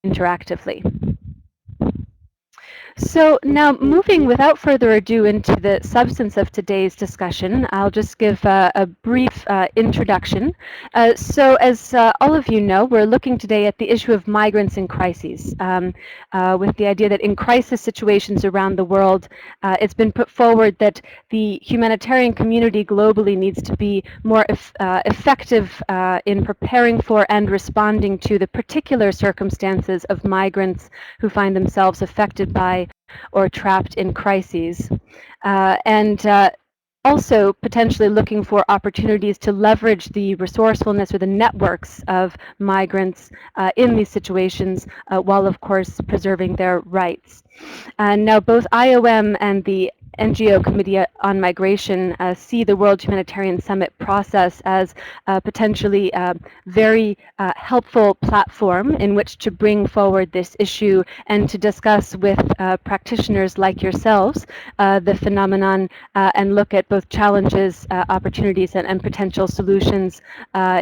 interactively. So now, moving without further ado into the substance of today's discussion, I'll just give a brief introduction. So as all of you know, we're looking today at the issue of migrants and crises, with the idea that in crisis situations around the world, it's been put forward that the humanitarian community globally needs to be more effective in preparing for and responding to the particular circumstances of migrants who find themselves affected by or trapped in crises, and also potentially looking for opportunities to leverage the resourcefulness or the networks of migrants in these situations, while of course preserving their rights. Now both IOM and the NGO Committee on Migration see the World Humanitarian Summit process as a potentially very helpful platform in which to bring forward this issue and to discuss with practitioners like yourselves the phenomenon and look at both challenges, opportunities, and potential solutions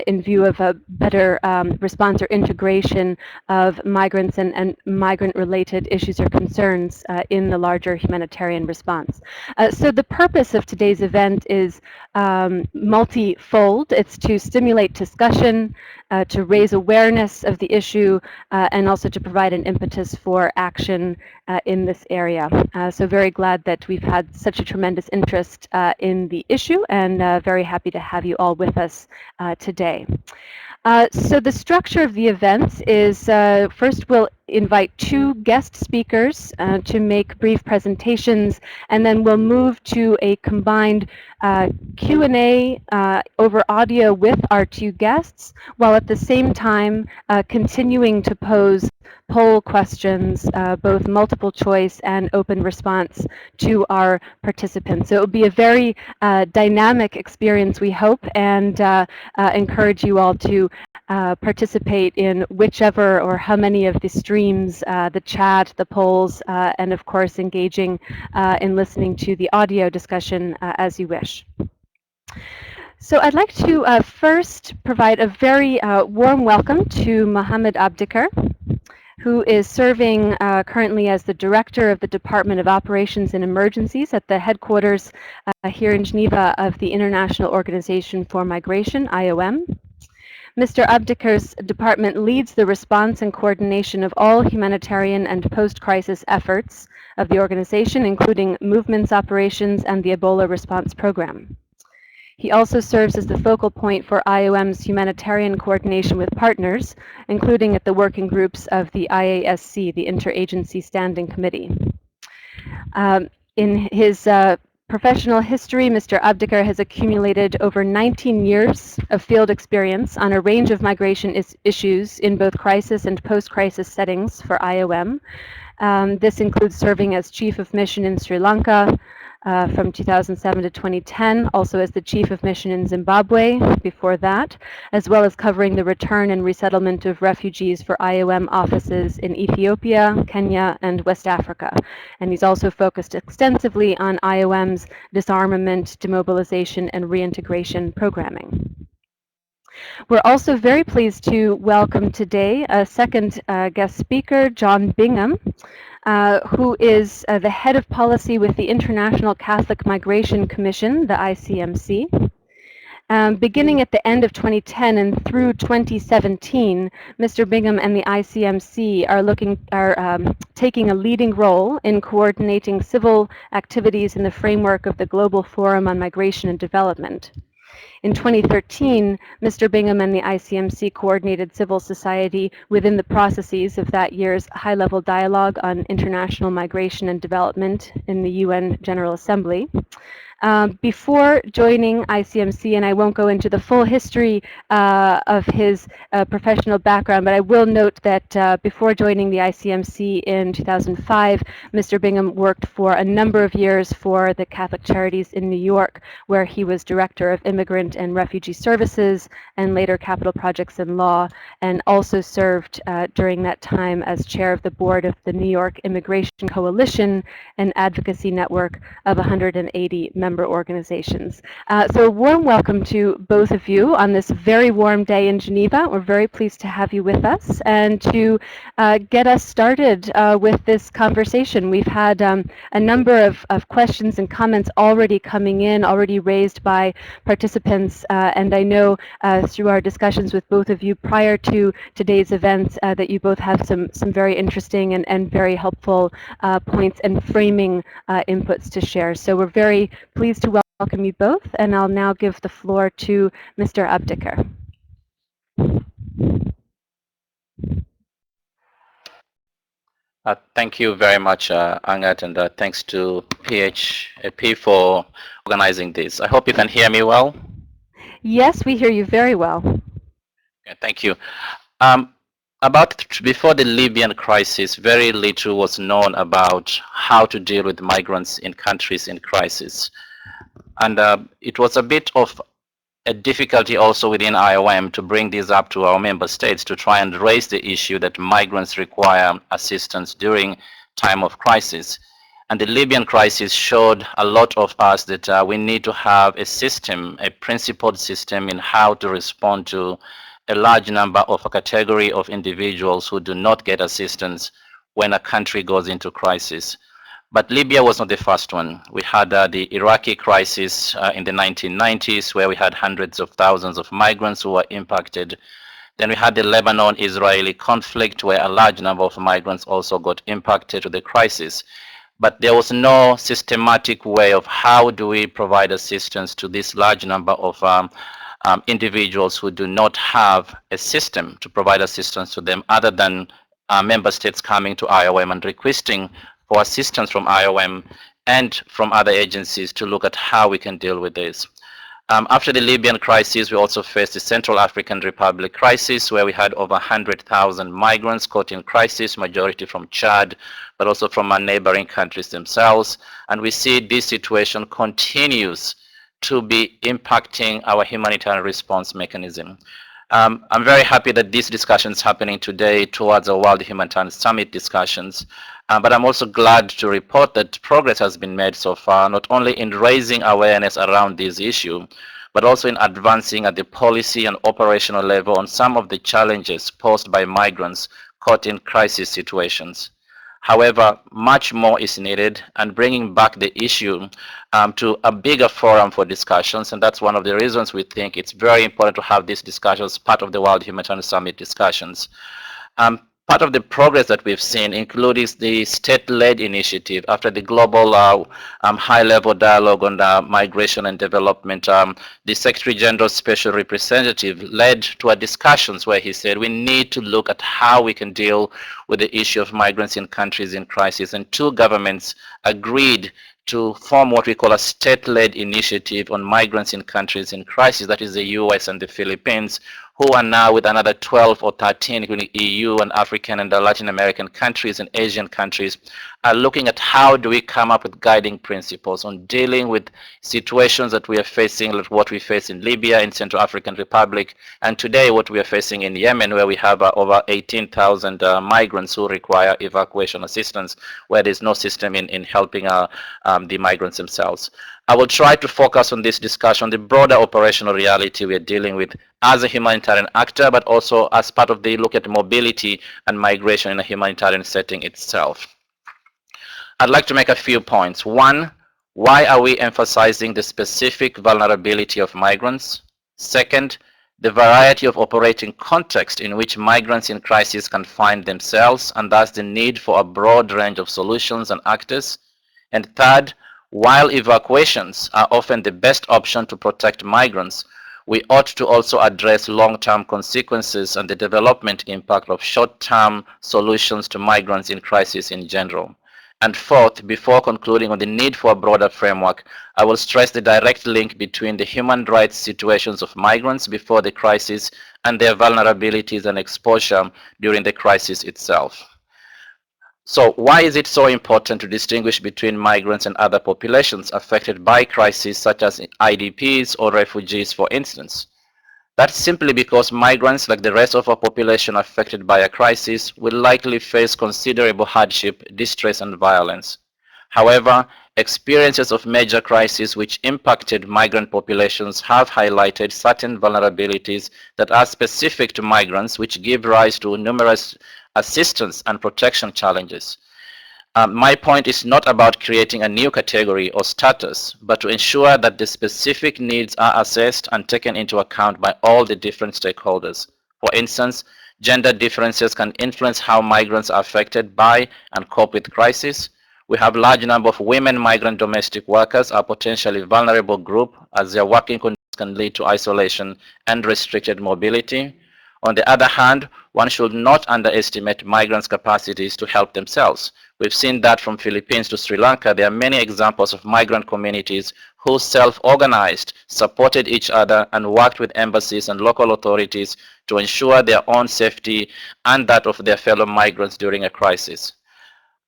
in view of a better response or integration of migrants and migrant-related issues or concerns in the larger humanitarian response. So the purpose of today's event is multi-fold. It's to stimulate discussion, to raise awareness of the issue, and also to provide an impetus for action in this area. So very glad that we've had such a tremendous interest in the issue, and very happy to have you all with us today. So the structure of the event is first we'll invite two guest speakers to make brief presentations, and then we'll move to a combined Q&A over audio with our two guests, while at the same time continuing to pose poll questions, both multiple choice and open response, to our participants. So it will be a very dynamic experience, we hope, and encourage you all to participate in whichever or how many of the streams, the chat, the polls, and of course engaging in listening to the audio discussion as you wish. So I'd like to first provide a very warm welcome to Mohammed Abdul, who is serving currently as the Director of the Department of Operations and Emergencies at the headquarters here in Geneva of the International Organization for Migration, IOM. Mr. Abdul's department leads the response and coordination of all humanitarian and post-crisis efforts of the organization, including movements operations and the Ebola response program. He also serves as the focal point for IOM's humanitarian coordination with partners, including at the working groups of the IASC, the Interagency Standing Committee. In his professional history, Mr. Abdul has accumulated over 19 years of field experience on a range of migration issues in both crisis and post-crisis settings for IOM. This includes serving as Chief of Mission in Sri Lanka, from 2007 to 2010, also as the Chief of Mission in Zimbabwe before that, as well as covering the return and resettlement of refugees for IOM offices in Ethiopia, Kenya, and West Africa. And he's also focused extensively on IOM's disarmament, demobilization, and reintegration programming. We're also very pleased to welcome today a second guest speaker, John Bingham, who is the head of policy with the International Catholic Migration Commission, the ICMC. Beginning at the end of 2010 and through 2017, Mr. Bingham and the ICMC are taking a leading role in coordinating civil activities in the framework of the Global Forum on Migration and Development. In 2013, Mr. Bingham and the ICMC coordinated civil society within the processes of that year's high-level dialogue on international migration and development in the UN General Assembly. Before joining ICMC, and I won't go into the full history of his professional background, but I will note that before joining the ICMC in 2005, Mr. Bingham worked for a number of years for the Catholic Charities in New York, where he was Director of Immigrant and Refugee Services and later Capital Projects and Law, and also served during that time as chair of the board of the New York Immigration Coalition, an advocacy network of 180 members member organizations. So a warm welcome to both of you on this very warm day in Geneva. We're very pleased to have you with us and to get us started with this conversation. We've had a number of questions and comments already coming in, already raised by participants, and I know through our discussions with both of you prior to today's event that you both have some very interesting and very helpful points and framing inputs to share. So we're very pleased to welcome you both, and I'll now give the floor to Mr. Abdul. Thank you very much, Angat, and thanks to PHAP for organizing this. I hope you can hear me well. Yes, we hear you very well. Okay, thank you. Before the Libyan crisis, very little was known about how to deal with migrants in countries in crisis. And it was a bit of a difficulty also within IOM to bring this up to our member states to try and raise the issue that migrants require assistance during time of crisis. And the Libyan crisis showed a lot of us that we need to have a system, a principled system in how to respond to a large number of a category of individuals who do not get assistance when a country goes into crisis. But Libya was not the first one. We had the Iraqi crisis in the 1990s, where we had hundreds of thousands of migrants who were impacted. Then we had the Lebanon-Israeli conflict, where a large number of migrants also got impacted to the crisis. But there was no systematic way of how do we provide assistance to this large number of individuals who do not have a system to provide assistance to them other than member states coming to IOM and requesting for assistance from IOM and from other agencies to look at how we can deal with this. After the Libyan crisis, we also faced the Central African Republic crisis, where we had over 100,000 migrants caught in crisis, majority from Chad, but also from our neighboring countries themselves. And we see this situation continues to be impacting our humanitarian response mechanism. I'm very happy that this discussion is happening today towards the World Humanitarian Summit discussions. But I'm also glad to report that progress has been made so far, not only in raising awareness around this issue, but also in advancing at the policy and operational level on some of the challenges posed by migrants caught in crisis situations. However, much more is needed, and bringing back the issue to a bigger forum for discussions, and that's one of the reasons we think it's very important to have these discussions as part of the World Humanitarian Summit discussions. Part of the progress that we've seen includes the state-led initiative after the global high-level dialogue on migration and development. The Secretary General's Special Representative led to a discussions where he said we need to look at how we can deal with the issue of migrants in countries in crisis, and two governments agreed to form what we call a state-led initiative on migrants in countries in crisis. That is the US and the Philippines, who are now with another 12 or 13, including EU and African and the Latin American countries and Asian countries, are looking at how do we come up with guiding principles on dealing with situations that we are facing, like what we face in Libya, in Central African Republic, and today what we are facing in Yemen, where we have over 18,000 migrants who require evacuation assistance, where there's no system in helping the migrants themselves. I will try to focus on this discussion on the broader operational reality we are dealing with as a humanitarian actor, but also as part of the look at mobility and migration in a humanitarian setting itself. I'd like to make a few points. One, why are we emphasizing the specific vulnerability of migrants? Second, the variety of operating context in which migrants in crisis can find themselves, and thus the need for a broad range of solutions and actors. And third, while evacuations are often the best option to protect migrants, we ought to also address long-term consequences and the development impact of short-term solutions to migrants in crisis in general. And fourth, before concluding on the need for a broader framework, I will stress the direct link between the human rights situations of migrants before the crisis and their vulnerabilities and exposure during the crisis itself. So why is it so important to distinguish between migrants and other populations affected by crises, such as IDPs or refugees, for instance? That's simply because migrants, like the rest of our population affected by a crisis, will likely face considerable hardship, distress, and violence. However, experiences of major crises which impacted migrant populations have highlighted certain vulnerabilities that are specific to migrants, which give rise to numerous assistance and protection challenges. My point is not about creating a new category or status, but to ensure that the specific needs are assessed and taken into account by all the different stakeholders. For instance, gender differences can influence how migrants are affected by and cope with crisis. We have a large number of women migrant domestic workers are potentially vulnerable group as their working conditions can lead to isolation and restricted mobility. On the other hand, one should not underestimate migrants' capacities to help themselves. We've seen that from Philippines to Sri Lanka. There are many examples of migrant communities who self-organized, supported each other, and worked with embassies and local authorities to ensure their own safety and that of their fellow migrants during a crisis.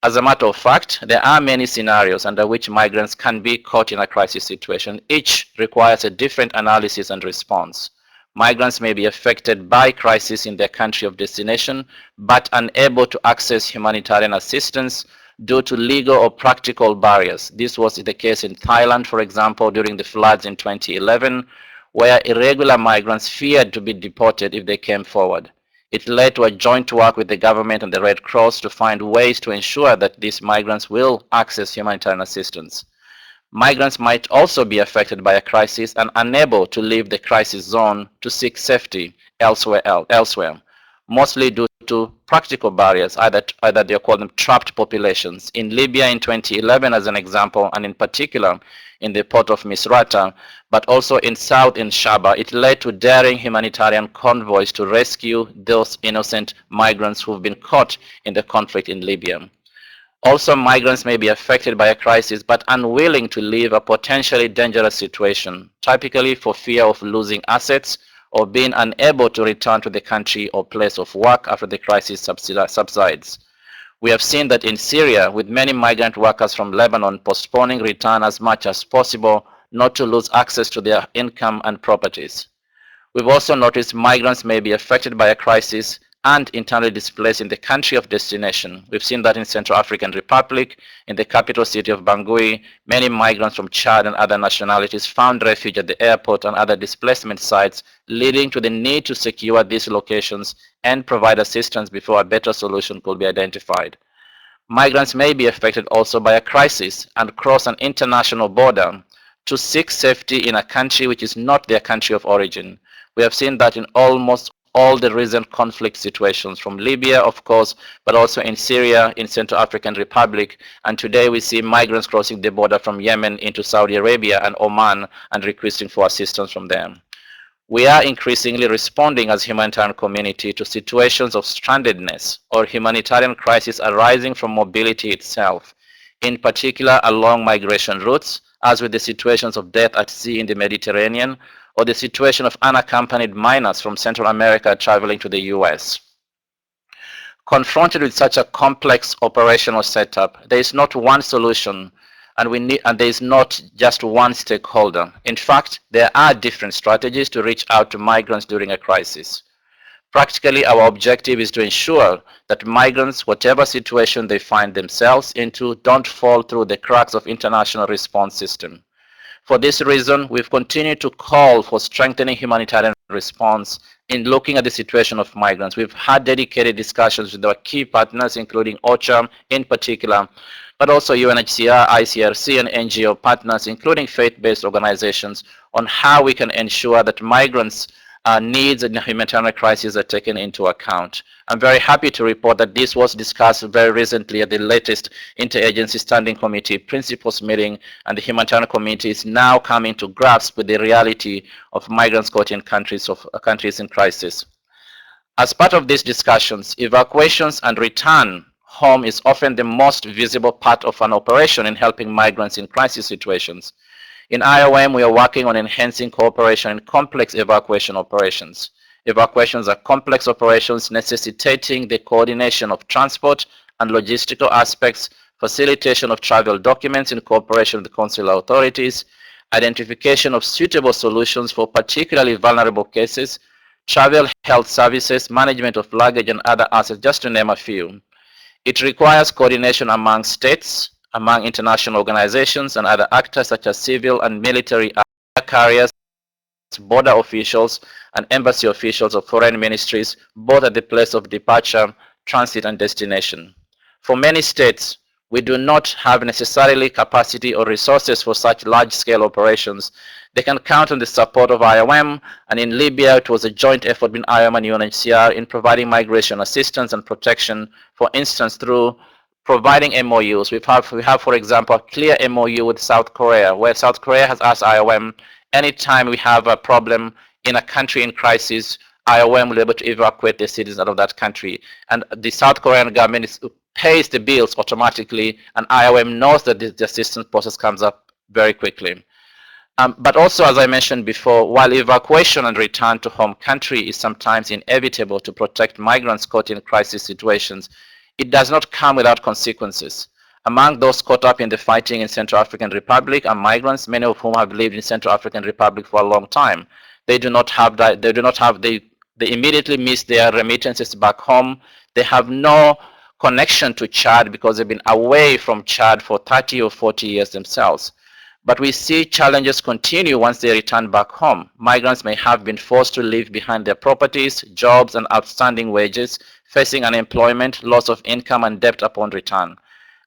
As a matter of fact, there are many scenarios under which migrants can be caught in a crisis situation. Each requires a different analysis and response. Migrants may be affected by crisis in their country of destination, but unable to access humanitarian assistance due to legal or practical barriers. This was the case in Thailand, for example, during the floods in 2011, where irregular migrants feared to be deported if they came forward. It led to a joint work with the government and the Red Cross to find ways to ensure that these migrants will access humanitarian assistance. Migrants might also be affected by a crisis and unable to leave the crisis zone to seek safety elsewhere, mostly due to practical barriers, either they call them trapped populations. In Libya in 2011 as an example, and in particular in the port of Misrata, but also in South in Shaba, it led to daring humanitarian convoys to rescue those innocent migrants who've been caught in the conflict in Libya. Also, migrants may be affected by a crisis but unwilling to leave a potentially dangerous situation, typically for fear of losing assets or being unable to return to the country or place of work after the crisis subsides. We have seen that in Syria, with many migrant workers from Lebanon postponing return as much as possible not to lose access to their income and properties. We've also noticed migrants may be affected by a crisis and internally displaced in the country of destination. We've seen that in Central African Republic, in the capital city of Bangui, many migrants from Chad and other nationalities found refuge at the airport and other displacement sites, leading to the need to secure these locations and provide assistance before a better solution could be identified. Migrants may be affected also by a crisis and cross an international border to seek safety in a country which is not their country of origin. We have seen that in almost all the recent conflict situations, from Libya, of course, but also in Syria, in Central African Republic, and today we see migrants crossing the border from Yemen into Saudi Arabia and Oman and requesting for assistance from them. We are increasingly responding as a humanitarian community to situations of strandedness or humanitarian crisis arising from mobility itself, in particular along migration routes, as with the situations of death at sea in the Mediterranean, or the situation of unaccompanied minors from Central America traveling to the US. Confronted with such a complex operational setup, there is not one solution, and there is not just one stakeholder. In fact, there are different strategies to reach out to migrants during a crisis. Practically, our objective is to ensure that migrants, whatever situation they find themselves into, don't fall through the cracks of international response system. For this reason, we've continued to call for strengthening humanitarian response in looking at the situation of migrants. We've had dedicated discussions with our key partners, including OCHA in particular, but also UNHCR, ICRC, and NGO partners, including faith-based organizations, on how we can ensure that migrants' needs and humanitarian crises are taken into account. I'm very happy to report that this was discussed very recently at the latest Interagency Standing Committee Principles meeting, and the humanitarian community is now coming to grasp with the reality of migrants caught in countries in crisis. As part of these discussions, evacuations and return home is often the most visible part of an operation in helping migrants in crisis situations. In IOM, we are working on enhancing cooperation in complex evacuation operations. Evacuations are complex operations necessitating the coordination of transport and logistical aspects, facilitation of travel documents in cooperation with the consular authorities, identification of suitable solutions for particularly vulnerable cases, travel health services, management of luggage and other assets, just to name a few. It requires coordination among states, among international organizations and other actors such as civil and military carriers, border officials, and embassy officials of foreign ministries, both at the place of departure, transit, and destination. For many states, we do not have necessarily capacity or resources for such large-scale operations. They can count on the support of IOM, and in Libya, it was a joint effort between IOM and UNHCR in providing migration assistance and protection, for instance, through providing MOUs. We have, for example, a clear MOU with South Korea, where South Korea has asked IOM, anytime we have a problem in a country in crisis, IOM will be able to evacuate the citizens out of that country. And the South Korean government pays the bills automatically, and IOM knows that the assistance process comes up very quickly. But also, as I mentioned before, while evacuation and return to home country is sometimes inevitable to protect migrants caught in crisis situations, it does not come without consequences. Among those caught up in the fighting in Central African Republic are migrants, many of whom have lived in Central African Republic for a long time. They immediately miss their remittances back home. They have no connection to Chad because they've been away from Chad for 30 or 40 years themselves. But we see challenges continue once they return back home. Migrants may have been forced to leave behind their properties, jobs, and outstanding wages, facing unemployment, loss of income, and debt upon return.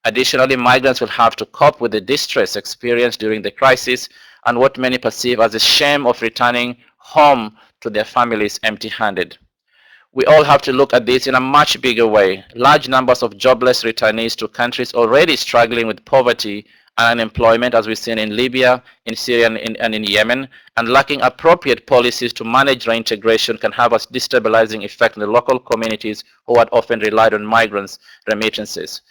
Additionally, migrants will have to cope with the distress experienced during the crisis and what many perceive as the shame of returning home to their families empty-handed. We all have to look at this in a much bigger way. Large numbers of jobless returnees to countries already struggling with poverty and unemployment, as we've seen in Libya, in Syria, and in Yemen, and lacking appropriate policies to manage reintegration can have a destabilizing effect on the local communities who had often relied on migrants' remittances.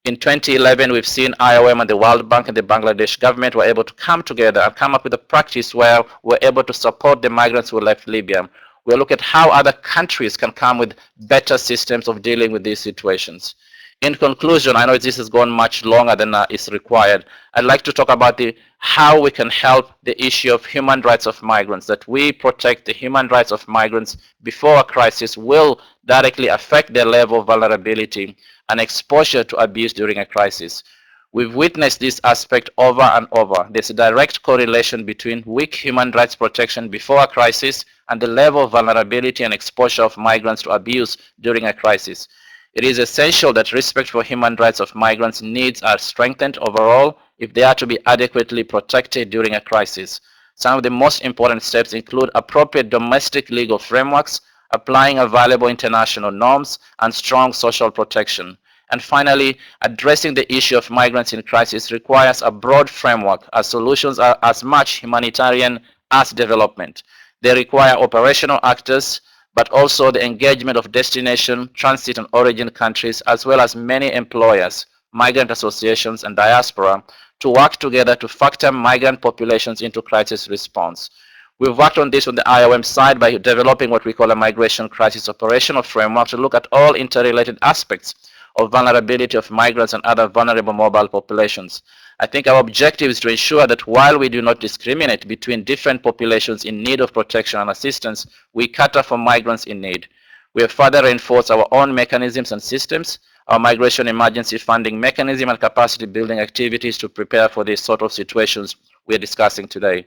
In 2011, we've seen IOM and the World Bank and the Bangladesh government were able to come together and come up with a practice where we're able to support the migrants who left Libya. We'll look at how other countries can come with better systems of dealing with these situations. In conclusion, I know this has gone much longer than is required. I'd like to talk about how we can help the issue of human rights of migrants, that we protect the human rights of migrants before a crisis will directly affect their level of vulnerability and exposure to abuse during a crisis. We've witnessed this aspect over and over. There's a direct correlation between weak human rights protection before a crisis and the level of vulnerability and exposure of migrants to abuse during a crisis. It is essential that respect for human rights of migrants' needs are strengthened overall if they are to be adequately protected during a crisis. Some of the most important steps include appropriate domestic legal frameworks, applying available international norms, and strong social protection. And finally, addressing the issue of migrants in crisis requires a broad framework, as solutions are as much humanitarian as development. They require operational actors, but also the engagement of destination, transit, and origin countries, as well as many employers, migrant associations, and diaspora, to work together to factor migrant populations into crisis response. We've worked on this on the IOM side by developing what we call a migration crisis operational framework to look at all interrelated aspects of vulnerability of migrants and other vulnerable mobile populations. I think our objective is to ensure that while we do not discriminate between different populations in need of protection and assistance, we cater for migrants in need. We have further reinforced our own mechanisms and systems, our migration emergency funding mechanism and capacity building activities to prepare for these sort of situations we're discussing today.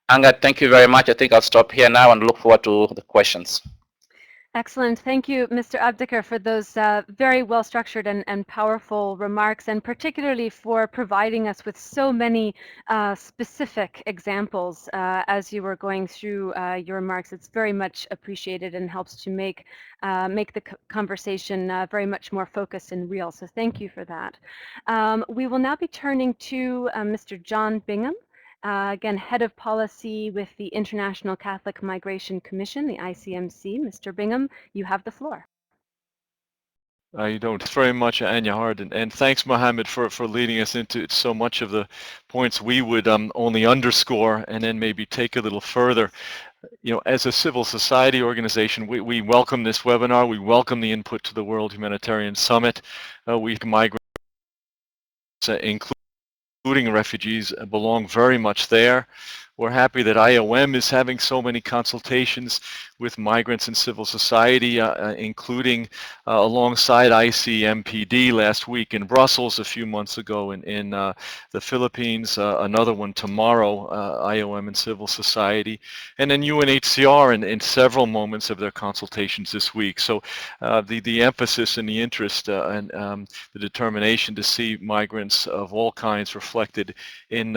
Anga, thank you very much. I think I'll stop here now and look forward to the questions. Excellent. Thank you, Mr. Abdul, for those very well-structured and powerful remarks, and particularly for providing us with so many specific examples as you were going through your remarks. It's very much appreciated and helps to make the conversation very much more focused and real. So thank you for that. We will now be turning to Mr. John Bingham. Again, Head of Policy with the International Catholic Migration Commission, the ICMC. Mr. Bingham, you have the floor. You don't. Thanks very much, Anya Hard, and thanks, Mohammed, for leading us into so much of the points we would only underscore and then maybe take a little further. You know, as a civil society organization, we welcome this webinar. We welcome the input to the World Humanitarian Summit. We migrants, including refugees, belong very much there. We're happy that IOM is having so many consultations with migrants and civil society, including alongside ICMPD last week in Brussels, a few months ago in the Philippines, another one tomorrow, IOM and civil society, and then UNHCR in several moments of their consultations this week. So the emphasis and the interest and the determination to see migrants of all kinds reflected in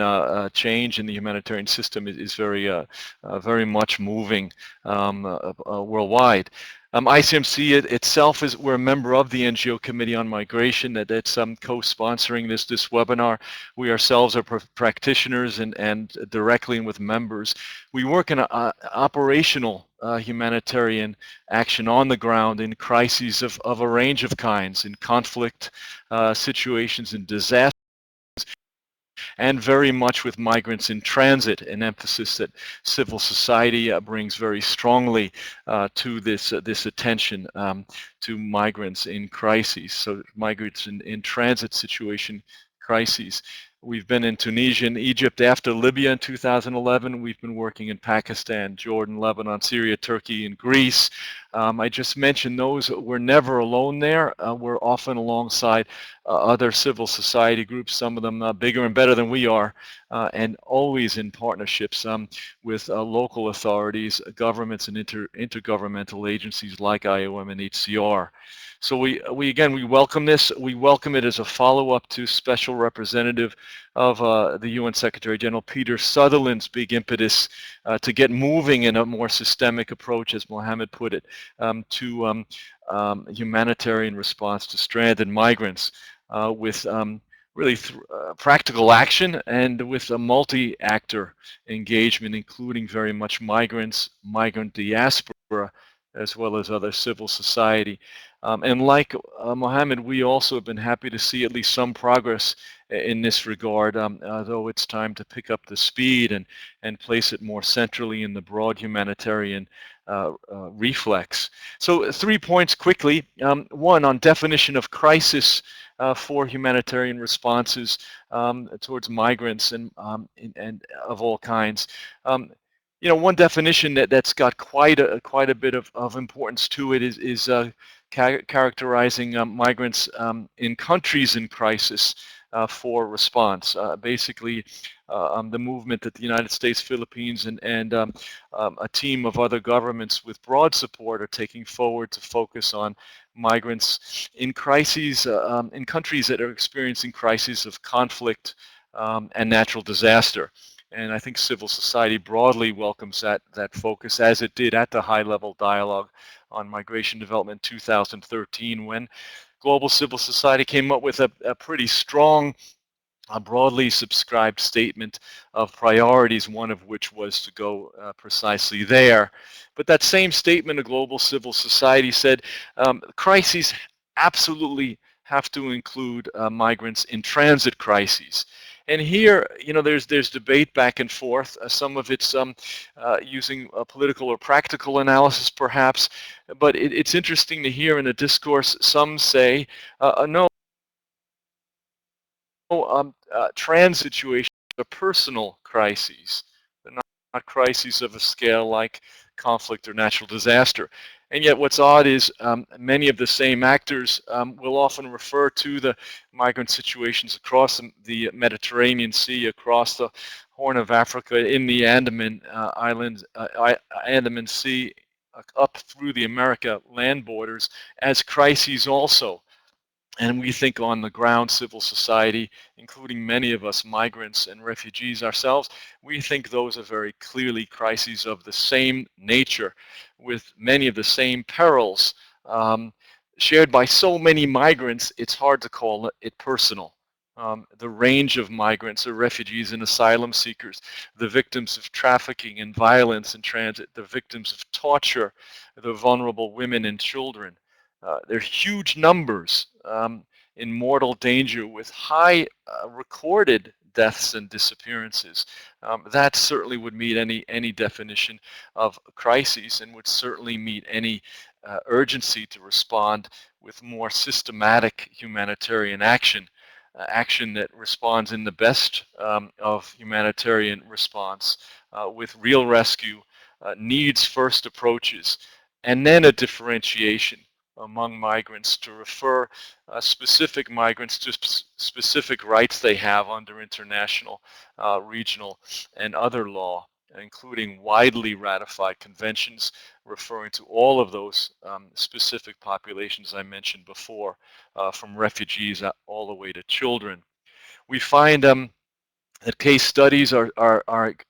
change in the humanitarian system is very much moving worldwide. ICMC itself we're a member of the NGO Committee on Migration that's co-sponsoring this webinar. We ourselves are practitioners and directly and with members. We work in operational humanitarian action on the ground in crises of a range of kinds, in conflict situations, in disaster, and very much with migrants in transit, an emphasis that civil society brings very strongly to this attention to migrants in crises. So migrants in transit situation crises. We've been in Tunisia and Egypt after Libya in 2011. We've been working in Pakistan, Jordan, Lebanon, Syria, Turkey, and Greece. I just mentioned those. We're never alone there. We're often alongside other civil society groups, some of them bigger and better than we are, and always in partnerships with local authorities, governments, and intergovernmental agencies like IOM and HCR. So we welcome this. We welcome it as a follow-up to Special Representative of the UN Secretary General Peter Sutherland's big impetus to get moving in a more systemic approach, as Mohammed put it, to humanitarian response to stranded migrants with really practical action and with a multi-actor engagement, including very much migrants, migrant diaspora, as well as other civil society. And like Mohammed, we also have been happy to see at least some progress in this regard, though it's time to pick up the speed and place it more centrally in the broad humanitarian reflex. So 3 points quickly. One, on definition of crisis for humanitarian responses towards migrants and of all kinds. You know, one definition that's got quite a bit of importance to it is characterizing migrants in countries in crisis for response. Basically, the movement that the United States, Philippines, and a team of other governments with broad support are taking forward to focus on migrants in crises, in countries that are experiencing crises of conflict and natural disaster. And I think civil society broadly welcomes that focus, as it did at the high-level dialogue on migration development in 2013, when global civil society came up with a pretty strong, broadly subscribed statement of priorities, one of which was to go precisely there. But that same statement of global civil society said crises absolutely have to include migrants in transit crises. And here, you know, there's debate back and forth. Some of it's using a political or practical analysis, perhaps. But it's interesting to hear in the discourse some say, no, trans situations are personal crises. They're not crises of a scale like conflict or natural disaster. And yet what's odd is many of the same actors will often refer to the migrant situations across the Mediterranean Sea, across the Horn of Africa, in the Andaman Islands, Andaman Sea, up through the America land borders as crises also. And we think on the ground, civil society, including many of us migrants and refugees ourselves, we think those are very clearly crises of the same nature, with many of the same perils shared by so many migrants, it's hard to call it personal. The range of migrants or refugees and asylum seekers, the victims of trafficking and violence in transit, the victims of torture, the vulnerable women and children. They're huge numbers in mortal danger with high recorded deaths and disappearances. That certainly would meet any definition of crises and would certainly meet any urgency to respond with more systematic humanitarian action. action that responds in the best of humanitarian response with real rescue, needs first approaches, and then a differentiation among migrants to refer specific migrants to specific rights they have under international, regional, and other law, including widely ratified conventions referring to all of those specific populations I mentioned before, from refugees all the way to children. We find that case studies are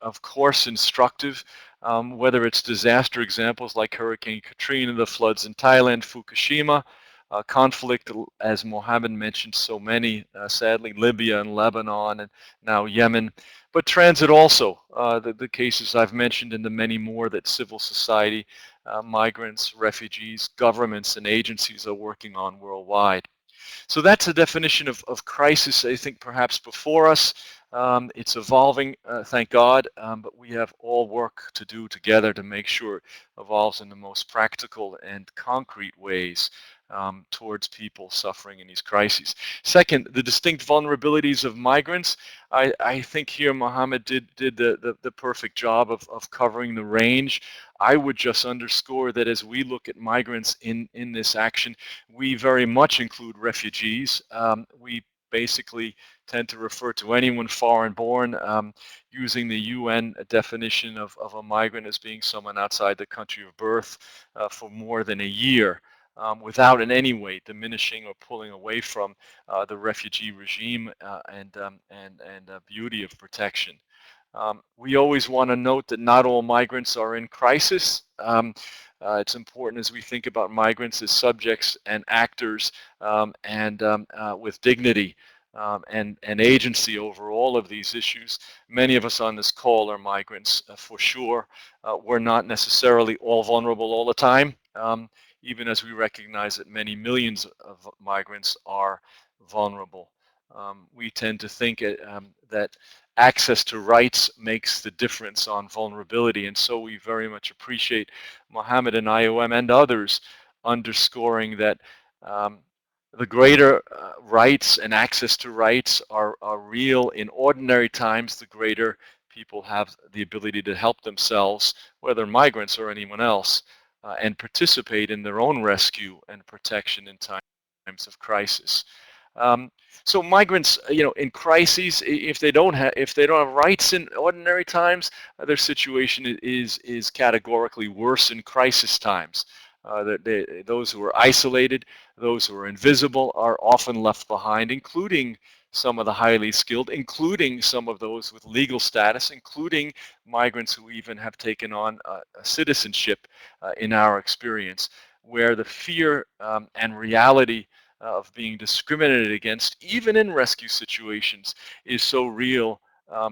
of course instructive, whether it's disaster examples like Hurricane Katrina, the floods in Thailand, Fukushima, conflict, as Mohammed mentioned, so many, sadly, Libya and Lebanon and now Yemen, but transit also, the cases I've mentioned and the many more that civil society, migrants, refugees, governments and agencies are working on worldwide. So that's a definition of crisis, I think, perhaps before us. It's evolving, thank God, but we have all work to do together to make sure it evolves in the most practical and concrete ways towards people suffering in these crises. Second, the distinct vulnerabilities of migrants. I think here Mohammed did the perfect job of covering the range. I would just underscore that as we look at migrants in this action, we very much include refugees. We basically tend to refer to anyone foreign born, using the UN definition of a migrant as being someone outside the country of birth for more than a year, without in any way diminishing or pulling away from the refugee regime and beauty of protection. We always want to note that not all migrants are in crisis. It's important as we think about migrants as subjects and actors, with dignity and agency over all of these issues. Many of us on this call are migrants, for sure. We're not necessarily all vulnerable all the time, even as we recognize that many millions of migrants are vulnerable. We tend to think that access to rights makes the difference on vulnerability, and so we very much appreciate Mohammed and IOM and others underscoring that the greater rights and access to rights are real in ordinary times, the greater people have the ability to help themselves, whether migrants or anyone else, and participate in their own rescue and protection in times of crisis. So migrants, in crises, if they don't have rights in ordinary times, their situation is categorically worse in crisis times. Those who are isolated, those who are invisible, are often left behind, including some of the highly skilled, including some of those with legal status, including migrants who even have taken on a citizenship in our experience, where the fear and reality of being discriminated against, even in rescue situations, is so real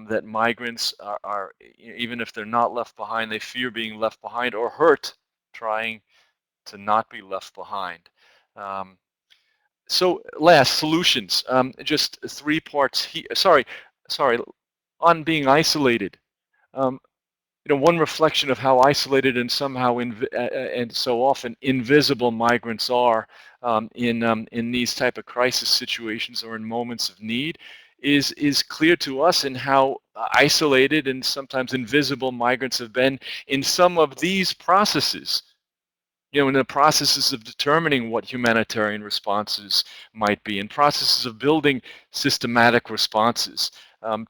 that migrants are, even if they're not left behind, they fear being left behind or hurt trying to not be left behind. So last, solutions. Just 3 parts here. Sorry, on being isolated. One reflection of how isolated and somehow and so often invisible migrants are in these type of crisis situations or in moments of need is clear to us in how isolated and sometimes invisible migrants have been in some of these processes. In the processes of determining what humanitarian responses might be, in processes of building systematic responses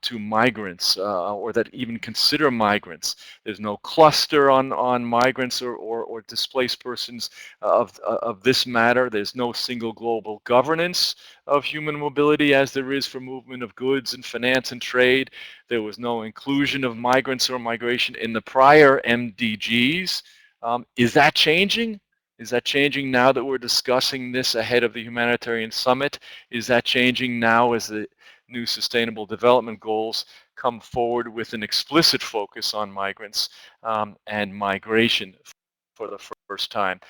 to migrants, or that even consider migrants. There's no cluster on migrants or displaced persons of this matter. There's no single global governance of human mobility as there is for movement of goods and finance and trade. There was no inclusion of migrants or migration in the prior MDGs. Is that changing? Is that changing now that we're discussing this ahead of the Humanitarian Summit? Is that changing now as the new Sustainable Development Goals come forward with an explicit focus on migrants and migration for the first time?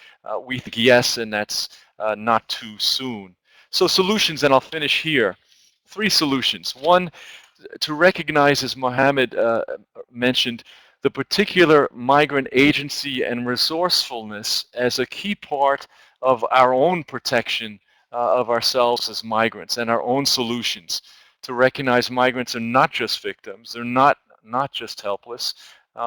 We think yes, and that's not too soon. So solutions, and I'll finish here. 3 solutions. One, to recognize, as Mohammed mentioned, the particular migrant agency and resourcefulness as a key part of our own protection of ourselves as migrants and our own solutions, to recognize migrants are not just victims, they're not just helpless.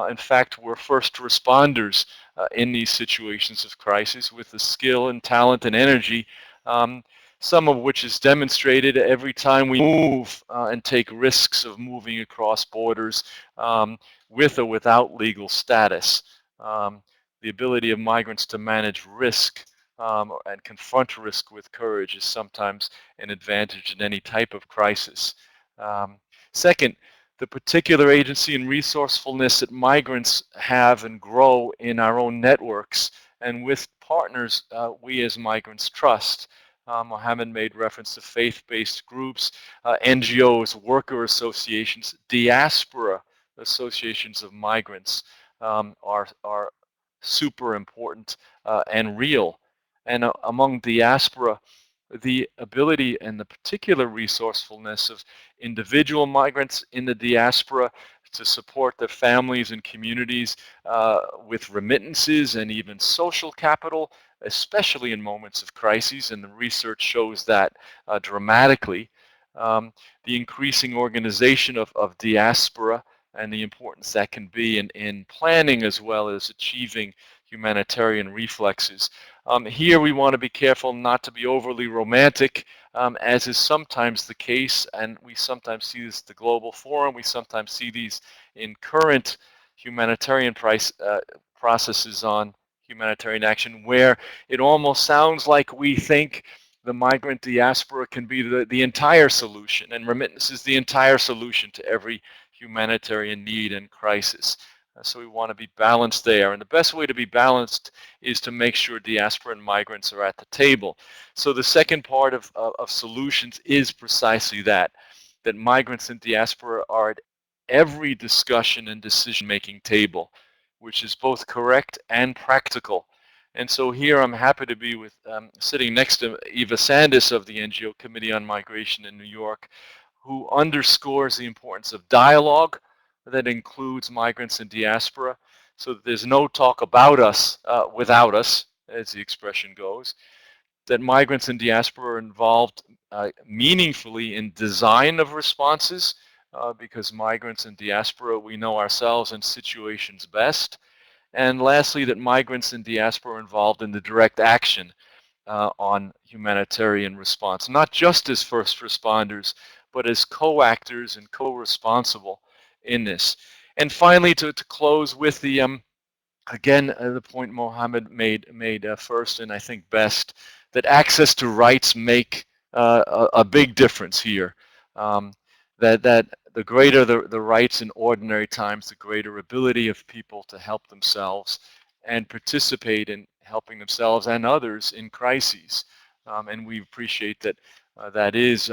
In fact, we're first responders in these situations of crisis with the skill and talent and energy, some of which is demonstrated every time we move and take risks of moving across borders with or without legal status. The ability of migrants to manage risk and confront risk with courage is sometimes an advantage in any type of crisis. Second, the particular agency and resourcefulness that migrants have and grow in our own networks and with partners we as migrants trust. Mohammed made reference to faith-based groups, NGOs, worker associations, diaspora associations of migrants are super important and real. And among diaspora, the ability and the particular resourcefulness of individual migrants in the diaspora to support their families and communities with remittances and even social capital, especially in moments of crises, and the research shows that dramatically. The increasing organization of diaspora and the importance that can be in planning as well as achieving humanitarian reflexes. Here we want to be careful not to be overly romantic, as is sometimes the case, and we sometimes see this at the Global Forum, we sometimes see these in current humanitarian processes on humanitarian action, where it almost sounds like we think the migrant diaspora can be the entire solution, and remittance is the entire solution to every humanitarian need and crisis. So we want to be balanced there, and the best way to be balanced is to make sure diaspora and migrants are at the table. So the second part of solutions is precisely that migrants and diaspora are at every discussion and decision-making table, which is both correct and practical. And so here I'm happy to be with sitting next to Eva Sandis of the NGO Committee on Migration in New York, who underscores the importance of dialogue that includes migrants and diaspora, so that there's no talk about us without us, as the expression goes, that migrants and diaspora are involved meaningfully in design of responses, because migrants and diaspora, we know ourselves in situations best. And lastly, that migrants and diaspora are involved in the direct action on humanitarian response, not just as first responders, but as co-actors and co-responsible in this. And finally, to close with the, again, the point Mohammed made first and I think best, that access to rights make a big difference here. That the greater the rights in ordinary times, the greater ability of people to help themselves and participate in helping themselves and others in crises. And we appreciate that that is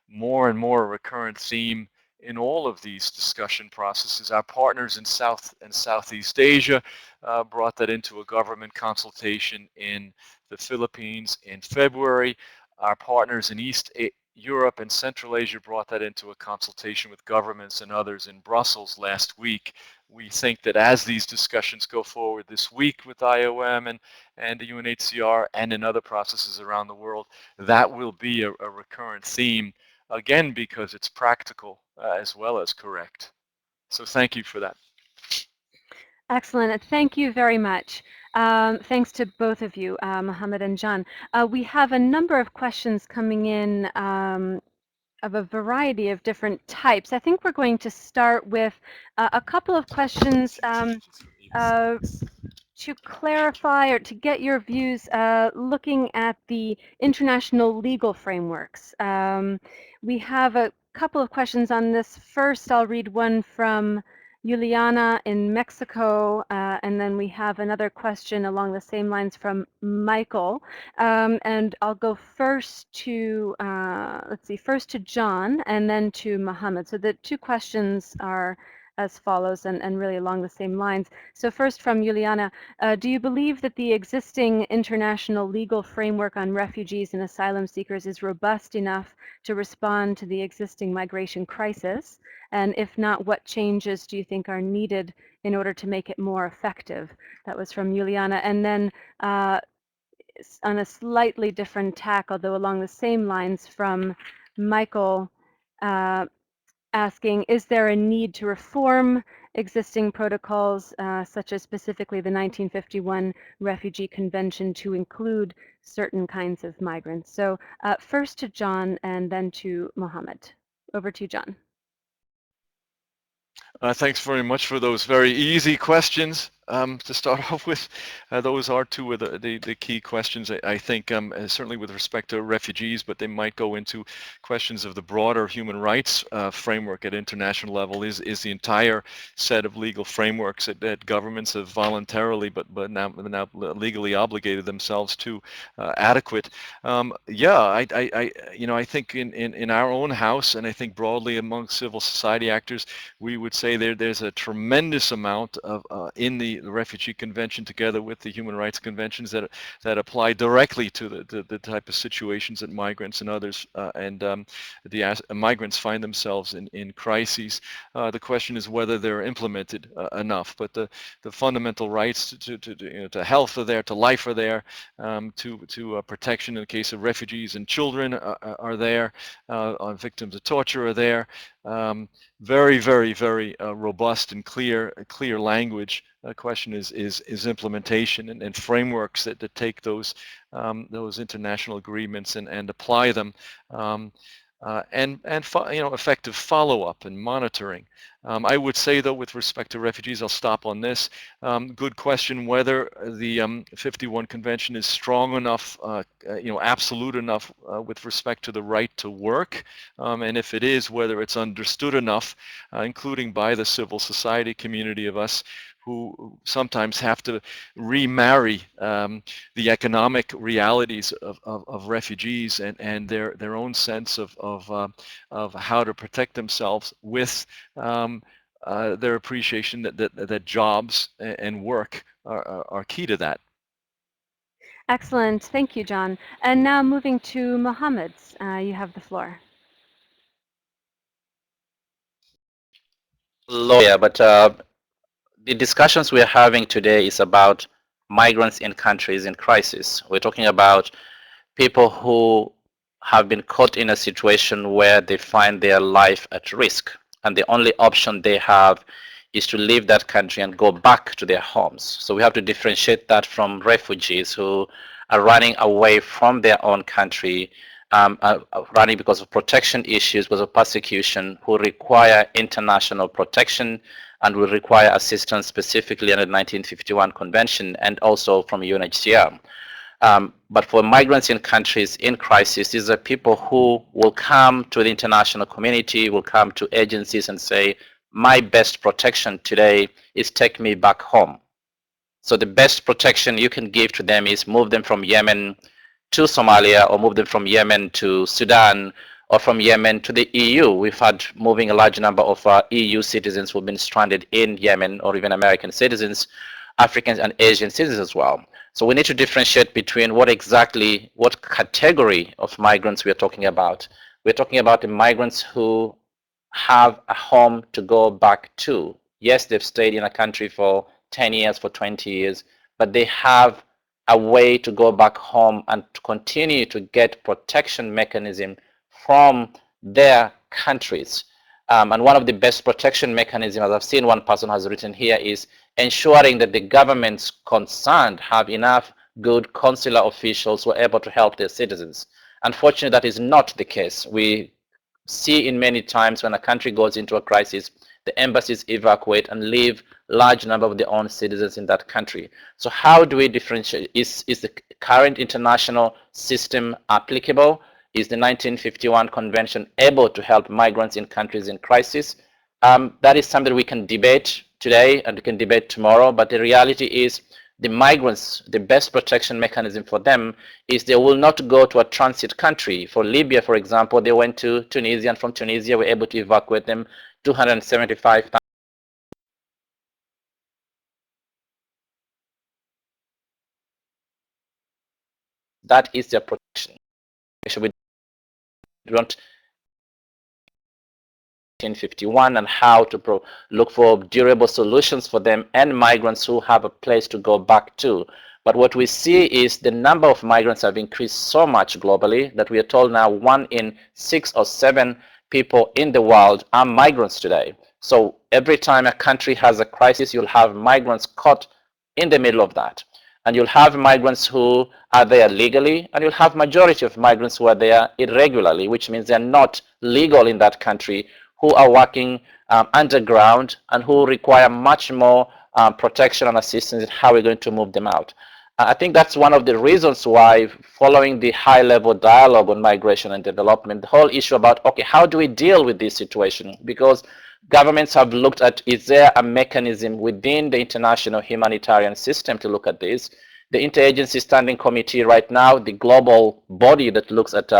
more and more a recurrent theme in all of these discussion processes. Our partners in South and Southeast Asia brought that into a government consultation in the Philippines in February. Our partners in East Europe and Central Asia brought that into a consultation with governments and others in Brussels last week. We think that as these discussions go forward this week with IOM and the UNHCR and in other processes around the world, that will be a recurrent theme, again, because it's practical as well as correct. So thank you for that. Excellent. Thank you very much. Thanks to both of you, Mohammed and John. We have a number of questions coming in of a variety of different types. I think we're going to start with a couple of questions to clarify or to get your views looking at the international legal frameworks. We have a couple of questions on this. First, I'll read one from Juliana in Mexico, and then we have another question along the same lines from Michael. And I'll go first to, let's see, first to John and then to Mohammed. So the two questions are as follows and really along the same lines. So first from Juliana, do you believe that the existing international legal framework on refugees and asylum seekers is robust enough to respond to the existing migration crisis? And if not, what changes do you think are needed in order to make it more effective? That was from Juliana. And then on a slightly different tack, although along the same lines, from Michael, asking, is there a need to reform existing protocols, such as specifically the 1951 Refugee Convention, to include certain kinds of migrants? So first to John and then to Mohammed. Over to you, John. Thanks very much for those very easy questions. To start off with, those are two of the key questions, I think, certainly with respect to refugees, but they might go into questions of the broader human rights framework at international level. Is the entire set of legal frameworks that governments have voluntarily but now legally obligated themselves to adequate? Yeah, I think in our own house, and I think broadly among civil society actors, we would say there's a tremendous amount of in the Refugee Convention, together with the human rights conventions, that apply directly to the type of situations that migrants and others migrants find themselves in crises. The question is whether they're implemented enough. But the fundamental rights to health are there, to life are there, to protection in the case of refugees and children are there, victims of torture are there. Very, very, very robust and clear language. The question is implementation and frameworks that take those international agreements and apply them, and effective follow-up and monitoring. I would say, though, with respect to refugees, I'll stop on this. Good question whether the 51 Convention is strong enough, absolute enough with respect to the right to work, and if it is, whether it's understood enough, including by the civil society community of us, who sometimes have to remarry the economic realities of refugees and their own sense of how to protect themselves with their appreciation that jobs and work are key to that. Excellent. Thank you, John. And now moving to Mohammed. You have the floor. Lawyer, but the discussions we're having today is about migrants in countries in crisis. We're talking about people who have been caught in a situation where they find their life at risk, and the only option they have is to leave that country and go back to their homes. So we have to differentiate that from refugees who are running away from their own country, running because of protection issues, because of persecution, who require international protection and will require assistance specifically under the 1951 Convention and also from UNHCR. But for migrants in countries in crisis, these are people who will come to the international community, will come to agencies and say, my best protection today is take me back home. So the best protection you can give to them is move them from Yemen to Somalia, or move them from Yemen to Sudan, or from Yemen to the EU. We've had moving a large number of EU citizens who've been stranded in Yemen, or even American citizens, Africans and Asian citizens as well. So we need to differentiate between what category of migrants we're talking about. We're talking about the migrants who have a home to go back to. Yes, they've stayed in a country for 10 years, for 20 years, but they have a way to go back home and to continue to get protection mechanism from their countries. And one of the best protection mechanisms, as I've seen one person has written here, is ensuring that the governments concerned have enough good consular officials who are able to help their citizens. Unfortunately, that is not the case. We see in many times when a country goes into a crisis, the embassies evacuate and leave large number of their own citizens in that country. So how do we differentiate? Is the current international system applicable? Is the 1951 Convention able to help migrants in countries in crisis? That is something we can debate today and we can debate tomorrow, but the reality is the migrants, the best protection mechanism for them is they will not go to a transit country. For Libya, for example, they went to Tunisia, and from Tunisia we're able to evacuate them 275,000. That is their protection. We don't 1951 and how to look for durable solutions for them and migrants who have a place to go back to. But what we see is the number of migrants have increased so much globally that we are told now 1 in 6 or 7 people in the world are migrants today. So every time a country has a crisis, you'll have migrants caught in the middle of that. And you'll have migrants who are there legally, and you'll have majority of migrants who are there irregularly, which means they're not legal in that country, who are working underground and who require much more protection and assistance in how we're going to move them out. I think that's one of the reasons why, following the high-level dialogue on migration and development, the whole issue about, okay, how do we deal with this situation? Because governments have looked at, is there a mechanism within the international humanitarian system to look at this? The Interagency Standing Committee right now, the global body that looks at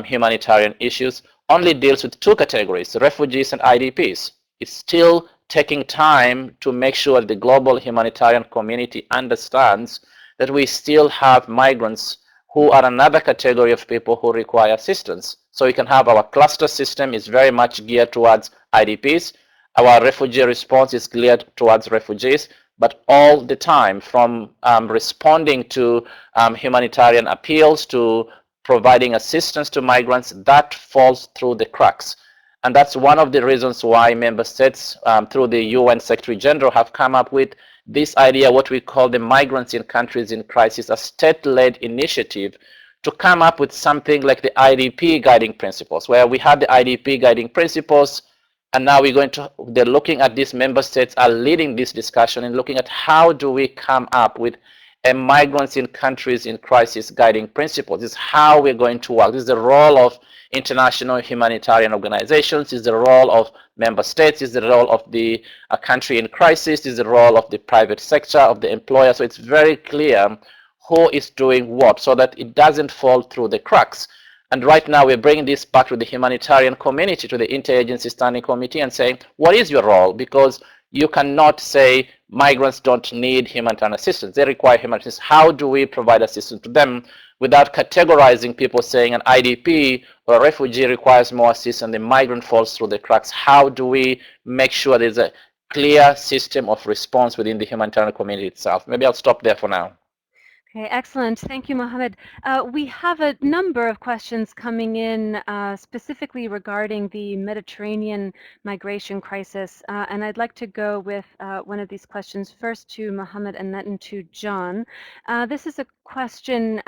humanitarian issues, only deals with 2 categories, refugees and IDPs. It's still taking time to make sure the global humanitarian community understands that we still have migrants who are another category of people who require assistance. So we can have our cluster system is very much geared towards IDPs. Our refugee response is geared towards refugees, but all the time, from responding to humanitarian appeals to providing assistance to migrants, that falls through the cracks. And that's one of the reasons why member states, through the UN Secretary General, have come up with this idea, what we call the Migrants in Countries in Crisis, a state-led initiative to come up with something like the IDP guiding principles, where we had the IDP guiding principles, and now they're looking at these member states are leading this discussion and looking at how do we come up with a Migrants in Countries in Crisis guiding principles. This is how we're going to work. This is the role of international humanitarian organizations, is the role of member states, is the role of the country in crisis, is the role of the private sector, of the employer. So it's very clear who is doing what so that it doesn't fall through the cracks. And right now we're bringing this back to the humanitarian community, to the Interagency Standing Committee, and saying, what is your role? Because you cannot say migrants don't need humanitarian assistance. They require humanitarian assistance. How do we provide assistance to them without categorizing people, saying an IDP or a refugee requires more assistance and the migrant falls through the cracks? How do we make sure there's a clear system of response within the humanitarian community itself? Maybe I'll stop there for now. Okay, excellent. Thank you, Mohammed. We have a number of questions coming in specifically regarding the Mediterranean migration crisis, and I'd like to go with one of these questions first to Mohammed and then to John. This is a question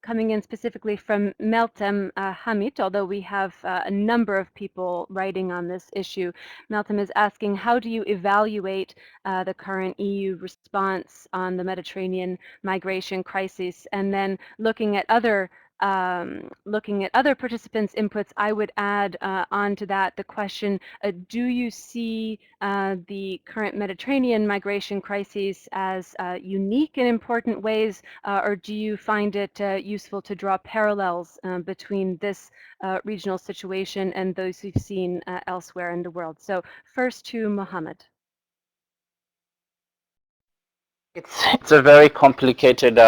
coming in specifically from Meltem Hamid, although we have a number of people writing on this issue. Meltem is asking, how do you evaluate the current EU response on the Mediterranean migration crisis? And then looking at other participants' inputs, I would add on to that the question, do you see the current Mediterranean migration crisis as unique in important ways, or do you find it useful to draw parallels between this regional situation and those we've seen elsewhere in the world? So first to Mohammed. It's a very complicated